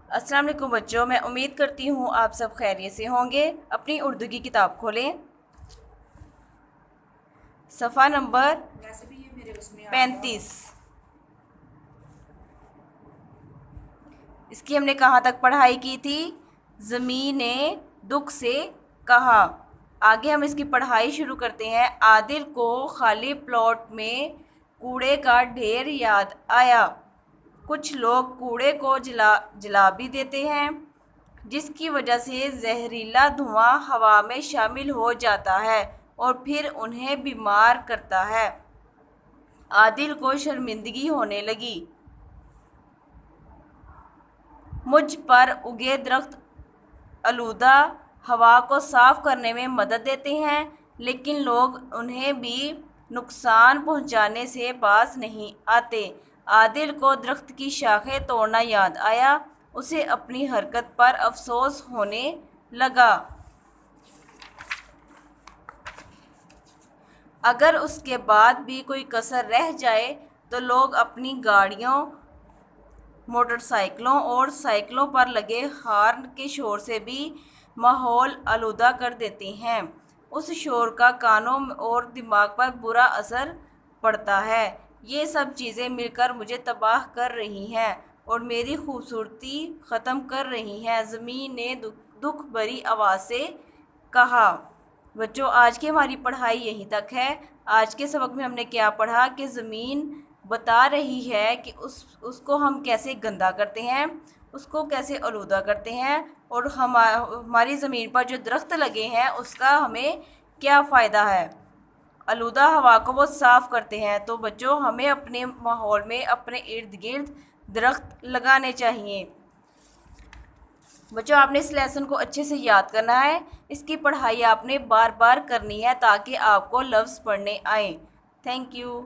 अस्सलाम वालेकुम बच्चों, मैं उम्मीद करती हूँ आप सब खैरियत से होंगे। अपनी उर्दू की किताब खोलें। सफ़ा नंबर वैसे भी ये मेरे उसमें आ गया होगा। 35। इसकी हमने कहाँ तक पढ़ाई की थी? ज़मीन ने दुख से कहा। आगे हम इसकी पढ़ाई शुरू करते हैं। आदिल को खाली प्लॉट में कूड़े का ढेर याद आया। कुछ लोग कूड़े को जला भी देते हैं, जिसकी वजह से जहरीला धुआं हवा में शामिल हो जाता है और फिर उन्हें बीमार करता है। आदिल को शर्मिंदगी होने लगी। मुझ पर उगे दरख्त आलूदा हवा को साफ करने में मदद देते हैं, लेकिन लोग उन्हें भी नुकसान पहुंचाने से बाज नहीं आते। आदिल को दरख्त की शाखें तोड़ना याद आया। उसे अपनी हरकत पर अफसोस होने लगा। अगर उसके बाद भी कोई कसर रह जाए तो लोग अपनी गाड़ियों, मोटरसाइकिलों और साइकिलों पर लगे हॉर्न के शोर से भी माहौल आलूदा कर देते हैं। उस शोर का कानों और दिमाग पर बुरा असर पड़ता है। ये सब चीज़ें मिलकर मुझे तबाह कर रही हैं और मेरी खूबसूरती ख़त्म कर रही हैं, ज़मीन ने दुख भरी आवाज़ से कहा। बच्चों, आज की हमारी पढ़ाई यहीं तक है। आज के सबक में हमने क्या पढ़ा कि ज़मीन बता रही है कि उसको हम कैसे गंदा करते हैं, उसको कैसे आलूदा करते हैं, और हमारी ज़मीन पर जो दरख्त लगे हैं उसका हमें क्या फ़ायदा है। आलूदा हवा को वो साफ़ करते हैं। तो बच्चों, हमें अपने माहौल में अपने इर्द गिर्द दरख्त लगाने चाहिए। बच्चों, आपने इस लेसन को अच्छे से याद करना है। इसकी पढ़ाई आपने बार बार करनी है ताकि आपको लफ्ज़ पढ़ने आए। Thank you.